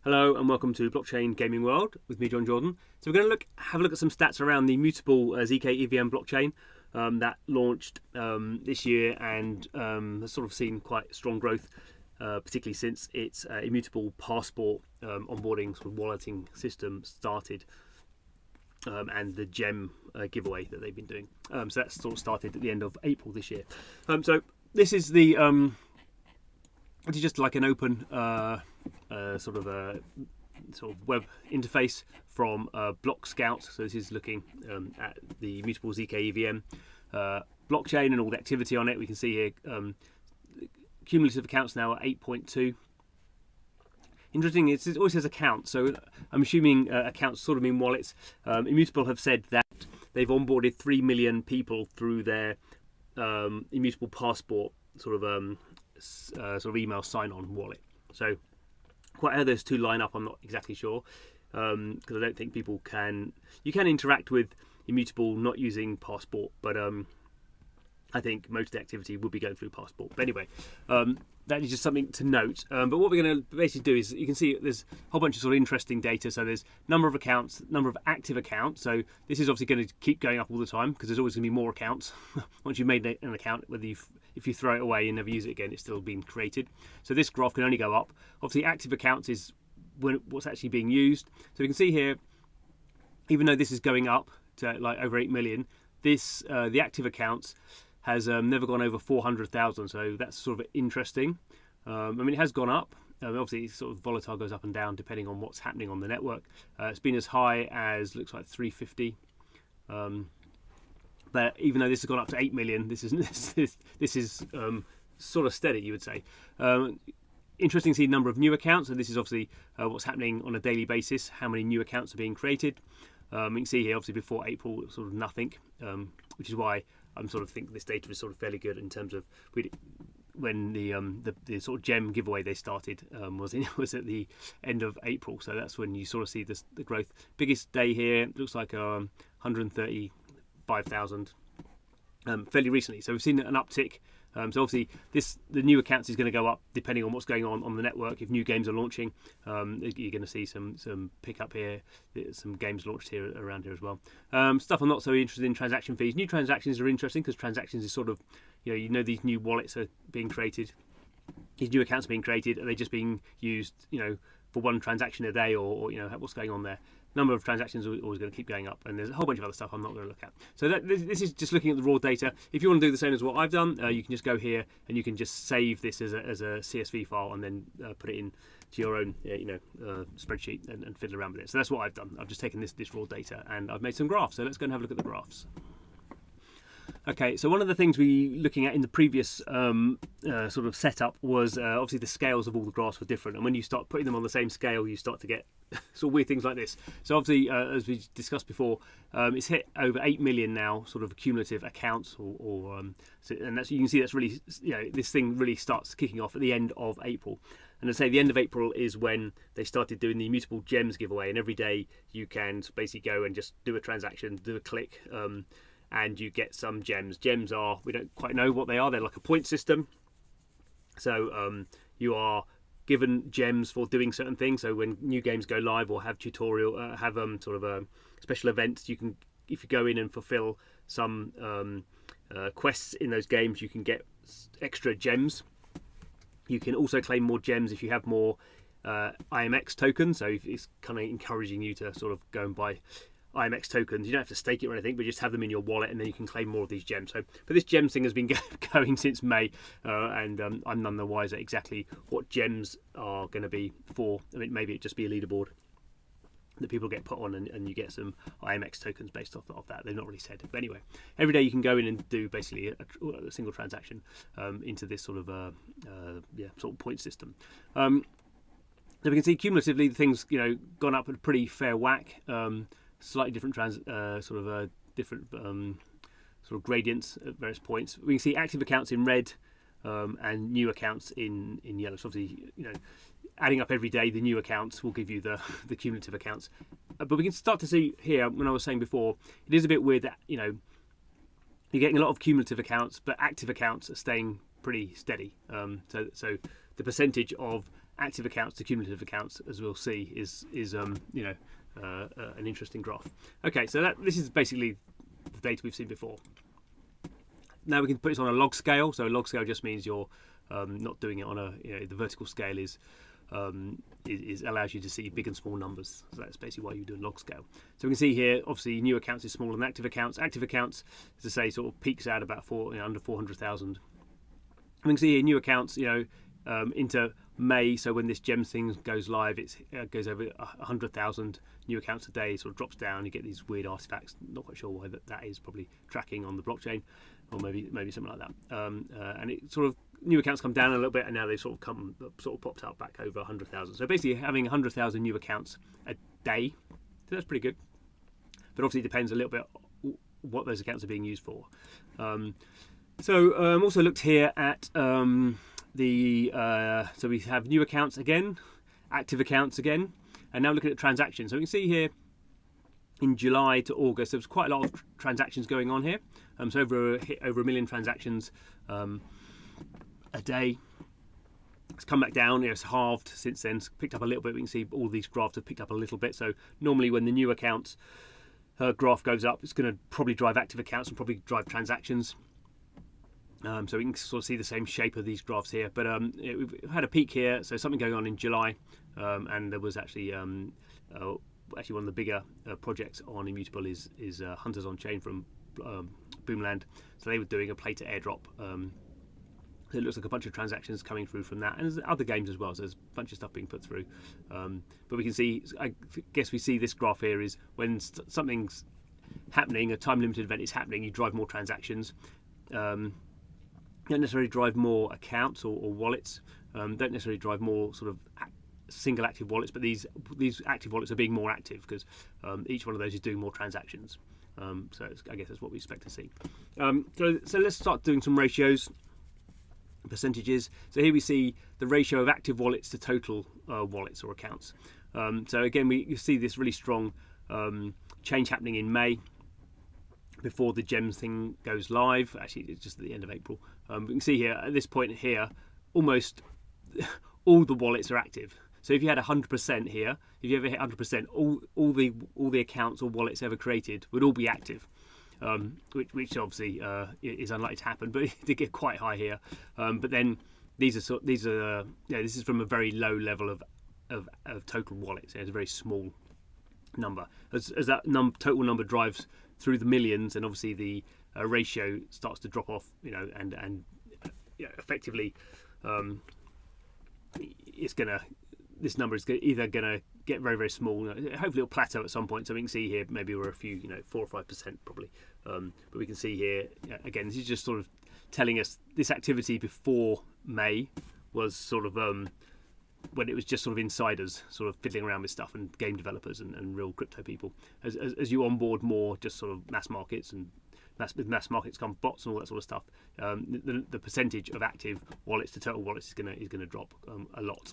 Hello and welcome to Blockchain Gaming World with me, John Jordan. So we're going to have a look at some stats around the immutable ZK EVM blockchain that launched this year and has sort of seen quite strong growth, particularly since its immutable passport onboarding sort of walleting system started, and the gem giveaway that they've been doing. So that sort of started at the end of April this year. So this is the it's just like an open sort of web interface from Block Scout. So this is looking at the immutable ZK EVM blockchain and all the activity on it. We can see here cumulative accounts now are 8.2. Interesting, it always says account, so I'm assuming accounts sort of mean wallets. Immutable have said that they've onboarded 3 million people through their immutable passport sort of email sign-on wallet. So quite how those two line up, I'm not exactly sure, because I don't think you can interact with immutable not using passport, but I think most of the activity will be going through passport. But anyway, that is just something to note. But what we're going to basically do is, you can see there's a whole bunch of sort of interesting data. So there's number of accounts, number of active accounts. So this is obviously going to keep going up all the time because there's always going to be more accounts. Once you've made an account, if you throw it away and never use it again, it's still being created. So this graph can only go up. Obviously, active accounts is what's actually being used. So we can see here, even though this is going up to like over 8 million, this the active accounts has never gone over 400,000, so that's sort of interesting. I mean, it has gone up. Obviously, it's sort of volatile, goes up and down depending on what's happening on the network. It's been as high as looks like 350. But even though this has gone up to 8 million, this is sort of steady, you would say. Interesting to see the number of new accounts. So this is obviously what's happening on a daily basis. How many new accounts are being created? You can see here, obviously, before April, sort of nothing, which is why I'm sort of think this data is sort of fairly good in terms of when the sort of gem giveaway they started was at the end of April. So that's when you sort of see the growth. Biggest day here looks like 135,000 fairly recently. So we've seen an uptick. So obviously the new accounts is going to go up depending on what's going on the network. If new games are launching, you're going to see some pickup here. Some games launched here around here as well. Stuff I'm not so interested in: transaction fees. New transactions are interesting because transactions is sort of these new wallets are being created. These new accounts are being created. Are they just being used for one transaction a day, or what's going on there? Number of transactions are always going to keep going up, and there's a whole bunch of other stuff I'm not going to look at. So this is just looking at the raw data. If you want to do the same as what I've done, you can just go here and you can just save this as a CSV file and then put it in to your own spreadsheet and fiddle around with it. So that's what I've done. I've just taken this raw data and I've made some graphs. So let's go and have a look at the graphs. Okay, so one of the things we were looking at in the previous sort of setup was obviously the scales of all the graphs were different, and when you start putting them on the same scale, you start to get sort of weird things like this. So obviously, as we discussed before, it's hit over 8 million now, sort of cumulative accounts, and that's, you can see that's really, this thing really starts kicking off at the end of April. And I say the end of April is when they started doing the immutable gems giveaway, and every day you can basically go and just do a transaction, do a click. And you get some gems. Gems are, we don't quite know what they are. They're like a point system. So you are given gems for doing certain things. So when new games go live or have tutorial, have sort of a special events, you can, if you go in and fulfill some quests in those games, you can get extra gems. You can also claim more gems if you have more IMX tokens. So it's kind of encouraging you to sort of go and buy IMX tokens. You don't have to stake it or anything, but just have them in your wallet, and then you can claim more of these gems. So, but this gems thing has been going since May, and I'm none the wiser exactly what gems are going to be for. I mean, maybe it just be a leaderboard that people get put on, and you get some IMX tokens based off that. They've not really said it, but anyway, every day you can go in and do basically a single transaction into this sort of sort of point system. So we can see cumulatively the things gone up at a pretty fair whack. Slightly different different sort of gradients at various points. We can see active accounts in red and new accounts in yellow. So obviously, adding up every day, the new accounts will give you the cumulative accounts. But we can start to see here, when I was saying before, it is a bit weird that you're getting a lot of cumulative accounts, but active accounts are staying pretty steady. So the percentage of active accounts to cumulative accounts, as we'll see, is you know, an interesting graph. Okay, so this is basically the data we've seen before. Now we can put this on a log scale. So a log scale just means you're not doing it on a, you know, the vertical scale is allows you to see big and small numbers. So that's basically why you do a log scale. So we can see here, obviously, new accounts is smaller than active accounts. Active accounts, as I say, sort of peaks out about under 400,000. We can see here new accounts, you know, into May. So when this GEMS thing goes live, it goes over 100,000 new accounts a day. Sort of drops down. You get these weird artifacts. Not quite sure why that is. Probably tracking on the blockchain, or maybe something like that. And it sort of, new accounts come down a little bit, and now they sort of popped up back over 100,000. So basically, having 100,000 new accounts a day, so that's pretty good. But obviously, it depends a little bit what those accounts are being used for. Also looked here at so we have new accounts again, active accounts again, and now looking at transactions. So we can see here in July to August, there was quite a lot of transactions going on here. So over a million transactions a day. It's come back down. It's halved since then. It's picked up a little bit. We can see all these graphs have picked up a little bit. So normally when the new accounts graph goes up, it's going to probably drive active accounts and probably drive transactions. So we can sort of see the same shape of these graphs here. But we've had a peak here. So something going on in July, and there was actually one of the bigger projects on Immutable is Hunters on Chain from Boomland. So they were doing a play to airdrop. So it looks like a bunch of transactions coming through from that, and there's other games as well. So there's a bunch of stuff being put through. But we can see, I guess we see this graph here is when something's happening, a time limited event is happening, you drive more transactions. Don't necessarily drive more accounts or wallets. Don't necessarily drive more sort of single active wallets, but these active wallets are being more active because each one of those is doing more transactions. So I guess that's what we expect to see. So let's start doing some ratios. Percentages. So here we see the ratio of active wallets to total wallets or accounts. So again, you see this really strong change happening in May before the GEMS thing goes live. Actually, it's just at the end of April. We can see here at this point here, almost all the wallets are active. So if you had 100% here, if you ever hit 100%, all the accounts or wallets ever created would all be active. Which obviously is unlikely to happen, but it did get quite high here. But then this is from a very low level of total wallets. It's a very small number. As that total number drives through the millions, and obviously the ratio starts to drop off. And effectively, this number is either gonna get very, very small. Hopefully it'll plateau at some point. So we can see here maybe we're a few, 4 or 5% probably. But we can see here again, this is just sort of telling us this activity before May was sort of when it was just sort of insiders sort of fiddling around with stuff, and game developers and real crypto people. As you onboard more just sort of mass markets, and with mass markets come bots and all that sort of stuff, the percentage of active wallets to total wallets is gonna drop a lot.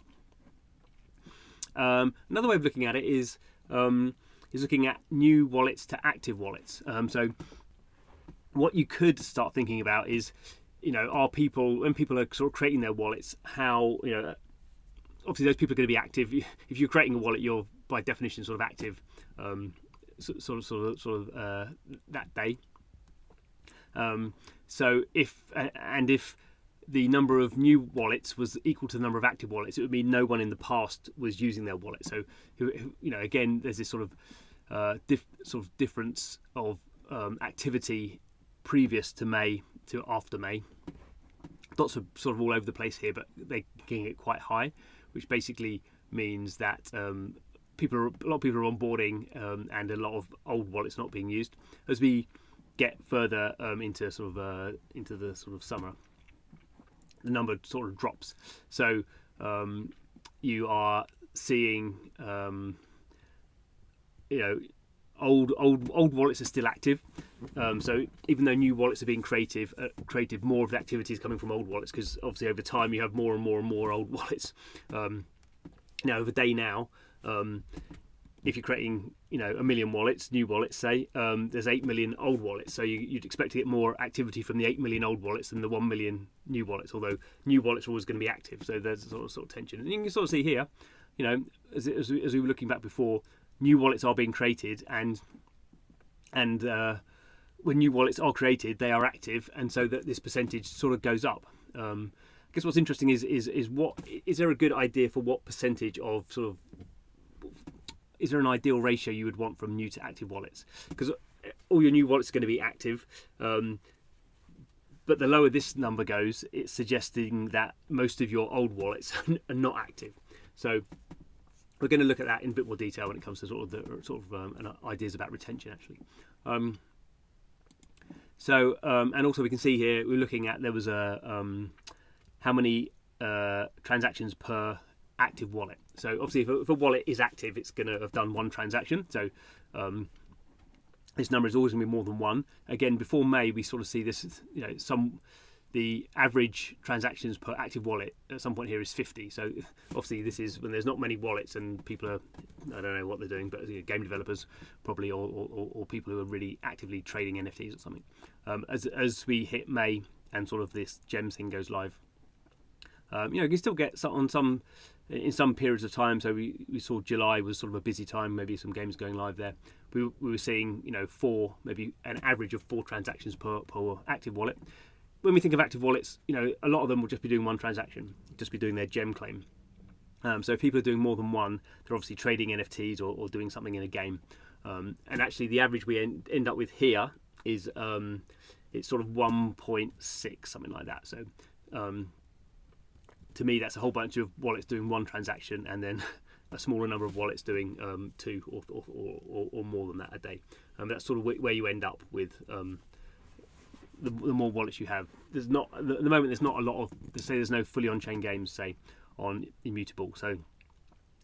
Another way of looking at it is looking at new wallets to active wallets. So what you could start thinking about is, when people are sort of creating their wallets, how, obviously those people are going to be active. If you're creating a wallet, you're by definition sort of active, sort of that day. So if the number of new wallets was equal to the number of active wallets, it would mean no one in the past was using their wallet. So, again, there's this sort of difference of activity previous to May to after May. Dots are sort of all over the place here, but they're getting it quite high, which basically means that a lot of people are onboarding, and a lot of old wallets not being used. As we get further into the sort of summer, the number sort of drops. So you are seeing, old wallets are still active. So even though new wallets are being created, more of the activity is coming from old wallets, because obviously over time you have more and more and more old wallets. Over day now, if you're creating, you know, 1 million wallets, new wallets, say, there's 8 million old wallets. So you'd expect to get more activity from the 8 million old wallets than the 1 million new wallets, although new wallets are always going to be active. So there's a sort of tension. And you can sort of see here, you know, as we were looking back before, new wallets are being created, and when new wallets are created, they are active, and so that this percentage sort of goes up. I guess what's interesting is what is there a good idea for what percentage of sort of, is there an ideal ratio you would want from new to active wallets? Because all your new wallets are going to be active, but the lower this number goes, it's suggesting that most of your old wallets are not active. So we're going to look at that in a bit more detail when it comes to sort of ideas about retention, actually. And also we can see here we're looking at, there was a how many transactions per active wallet. So obviously if a wallet is active, it's going to have done one transaction. So this number is always going to be more than one. Again, before May, we sort of see this, you know, the average transactions per active wallet at some point here is 50. So obviously this is when there's not many wallets and people are, I don't know what they're doing, but, you know, game developers probably, or people who are really actively trading NFTs or something. As we hit May and sort of this gems thing goes live, you know, you can still get in some periods of time. So we saw July was sort of a busy time, maybe some games going live there. We were seeing, you know, maybe an average of 4 transactions per active wallet. When we think of active wallets, you know, a lot of them will just be doing one transaction, just be doing their gem claim. So if people are doing more than one, they're obviously trading NFTs or doing something in a game. And actually the average we end up with here is it's sort of 1.6, something like that. So to me, that's a whole bunch of wallets doing one transaction, and then a smaller number of wallets doing 2 or more than that a day. That's sort of where you end up with the more wallets you have. At the moment there's not a lot of, there's no fully on-chain games, say, on Immutable. So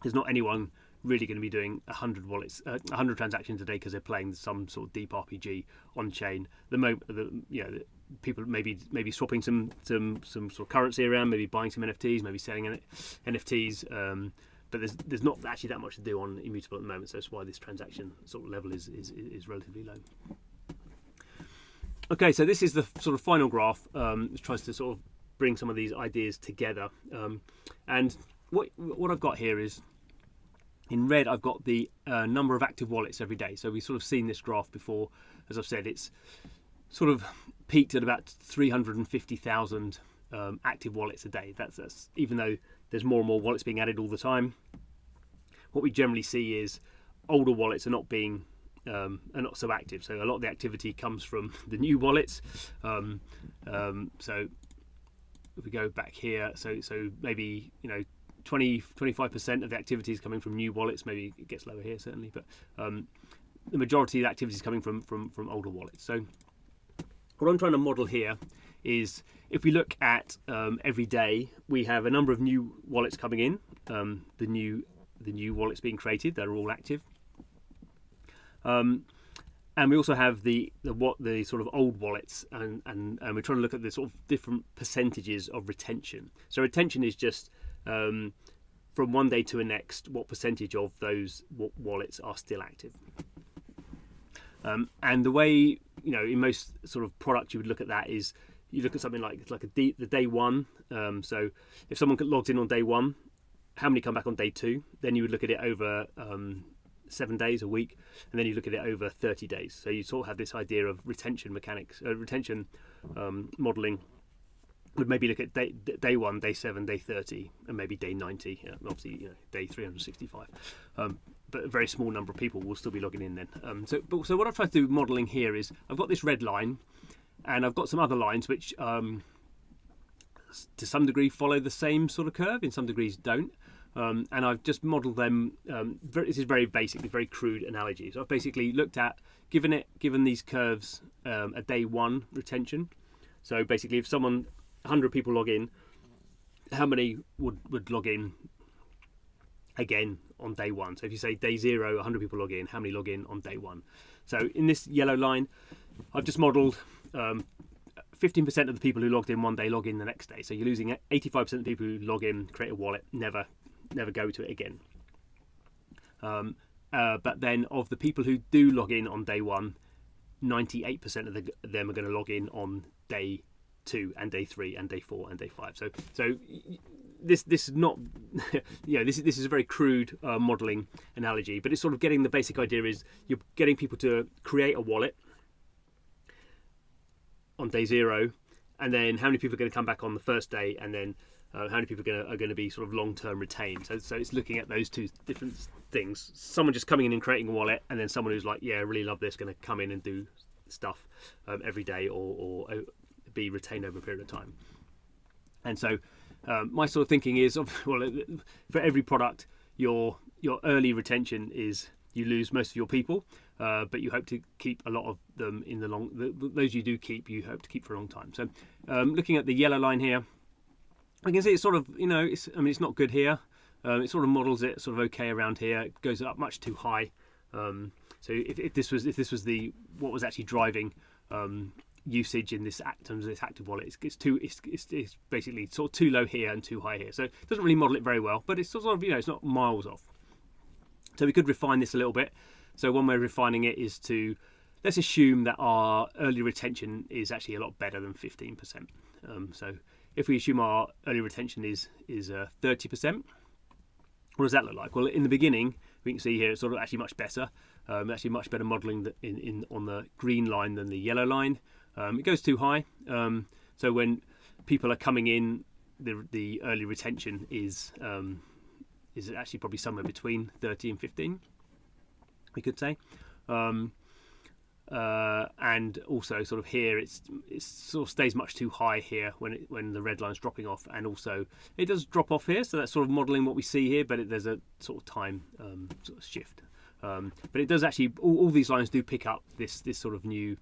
there's not anyone really going to be doing 100 transactions a day because they're playing some sort of deep RPG on chain. People maybe swapping some sort of currency around, maybe buying some NFTs, maybe selling NFTs. But there's not actually that much to do on Immutable at the moment. So that's why this transaction sort of level is relatively low. Okay, so this is the sort of final graph, which tries to sort of bring some of these ideas together. And what I've got here is, in red, I've got the number of active wallets every day. So we've sort of seen this graph before. As I've said, it's sort of peaked at about 350,000 active wallets a day. That's even though there's more and more wallets being added all the time. What we generally see is older wallets are not so active. So a lot of the activity comes from the new wallets. So if we go back here, so maybe, you know, 25% of the activity is coming from new wallets. Maybe it gets lower here, certainly, but the majority of the activity is coming from older wallets. So what I'm trying to model here is, if we look at every day, we have a number of new wallets coming in. The new wallets being created, they're all active. And we also have the sort of old wallets, and we're trying to look at the sort of different percentages of retention. So retention is just from one day to the next, what percentage of those wallets are still active. And the way, you know, in most sort of products you would look at that is, you look at something like the day one. So if someone logs in on day one, how many come back on day 2? Then you would look at it over 7 days, a week, and then you look at it over 30 days. So you sort of have this idea of retention mechanics, retention modeling. Would maybe look at day 1, day 7, day 30, and maybe day 90. Obviously, you know, day 365. But a very small number of people will still be logging in then. So what I've tried to do modeling here is, I've got this red line, and I've got some other lines which, to some degree, follow the same sort of curve. In some degrees, don't. And I've just modelled them. This is very basically very crude analogy. So I've basically looked at given these curves a day 1 retention. So basically, if 100 people log in, how many would log in again on day 1? So if you say day 0, 100 people log in, how many log in on day 1? So in this yellow line, I've just modelled 15% of the people who logged in one day log in the next day. So you're losing 85% of the people who log in, create a wallet, never go to it again. but then of the people who do log in on day one, 98% of them are going to log in on day 2 and day 3 and day 4 and day 5. So this is not this is a very crude modeling analogy, but it's sort of getting the basic idea is you're getting people to create a wallet on day 0, and then how many people are going to come back on the first day, and then how many people are going to be sort of long-term retained. So it's looking at those two different things. Someone just coming in and creating a wallet, and then someone who's like, yeah, I really love this, going to come in and do stuff every day or be retained over a period of time. And so my sort of thinking is, well, for every product, your early retention is you lose most of your people, but you hope to keep a lot of them in the long. Those you do keep, you hope to keep for a long time. So looking at the yellow line here, I can see it's sort of, it's not good here. It sort of models it sort of okay around here. It goes up much too high. So if this was what was actually driving usage in this active wallet, it's basically sort of too low here and too high here. So it doesn't really model it very well, but it's sort of it's not miles off. So we could refine this a little bit. So one way of refining it is let's assume that our early retention is actually a lot better than 15%. So if we assume our early retention is 30%, what does that look like? Well, in the beginning, we can see here it's sort of actually much better. Actually much better modelling on the green line than the yellow line. It goes too high. So when people are coming in, the early retention is actually probably somewhere between 30 and 15, we could say. And also sort of here it sort of stays much too high here when the red line's dropping off, and also it does drop off here, so that's sort of modelling what we see here, but there's a sort of time sort of shift. But it does actually, all these lines do pick up this sort of new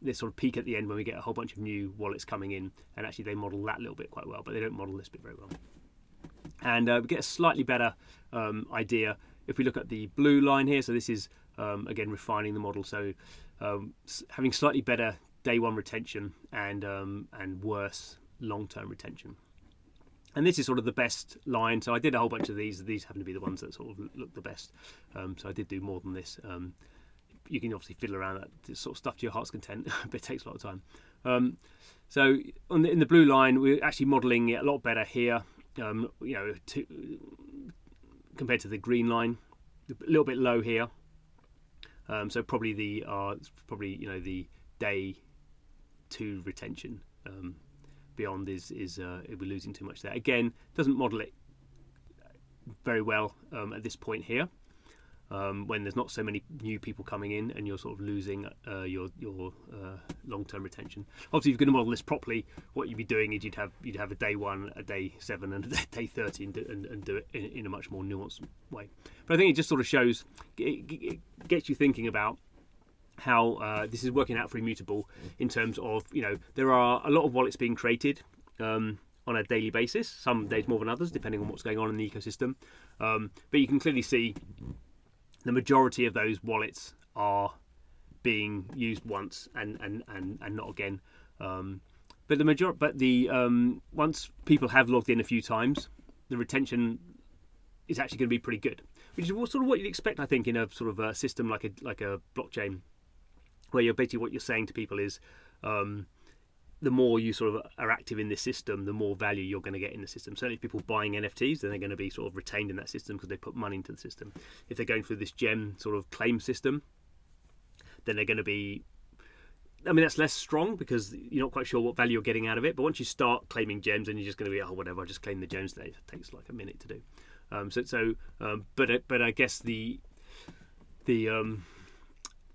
this sort of peak at the end when we get a whole bunch of new wallets coming in, and actually they model that little bit quite well, but they don't model this bit very well. And we get a slightly better idea if we look at the blue line here. So this is again refining the model, so having slightly better day 1 retention and worse long-term retention. And this is sort of the best line. So I did a whole bunch of these. These happen to be the ones that sort of look the best. So I did do more than this. You can obviously fiddle around that sort of stuff to your heart's content, but it takes a lot of time. So in the blue line, we're actually modelling it a lot better here. Compared to the green line, a little bit low here. So probably the day 2 retention beyond is we're losing too much there. Again, doesn't model it very well at this point here, when there's not so many new people coming in and you're sort of losing your long-term retention. Obviously, if you're going to model this properly, what you'd be doing is you'd have a day 1, a day 7, and a day 30, and do it in a much more nuanced way. But I think it just sort of shows, it gets you thinking about how this is working out for Immutable in terms of, there are a lot of wallets being created on a daily basis, some days more than others, depending on what's going on in the ecosystem. But you can clearly see the majority of those wallets are being used once and not again. But once people have logged in a few times, the retention is actually going to be pretty good, which is sort of what you'd expect, I think, in a sort of a system like a blockchain, where you're basically, what you're saying to people is, the more you sort of are active in this system, the more value you're going to get in the system. Certainly if people buying NFTs, then they're going to be sort of retained in that system because they put money into the system. If they're going through this gem sort of claim system, then they're going to be, that's less strong because you're not quite sure what value you're getting out of it. But once you start claiming gems, then you're just going to be, whatever, I'll just claim the gems today. It takes like a minute to do. But I guess the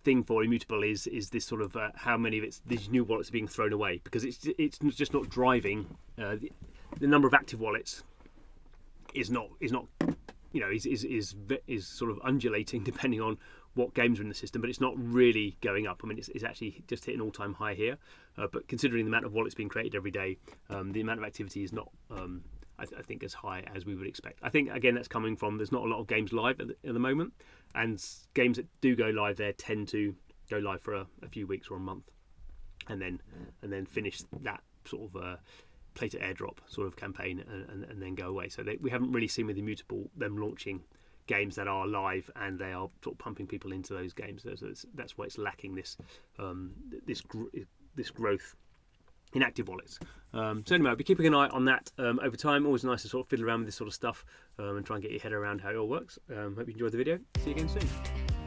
thing for Immutable is this sort of how many of these new wallets are being thrown away, because it's just not driving the number of active wallets is sort of undulating depending on what games are in the system, but it's not really going up. It's actually just hit an all-time high here, but considering the amount of wallets being created every day, the amount of activity is not I think as high as we would expect. I think again that's coming from, there's not a lot of games live at the moment, and games that do go live there tend to go live for a few weeks or a month, and then finish that sort of play to airdrop sort of campaign and then go away. So we haven't really seen with Immutable them launching games that are live and they are sort of pumping people into those games. So that's why it's lacking this this growth in active wallets. So anyway, I'll be keeping an eye on that over time. Always nice to sort of fiddle around with this sort of stuff and try and get your head around how it all works. Hope you enjoyed the video. See you again soon.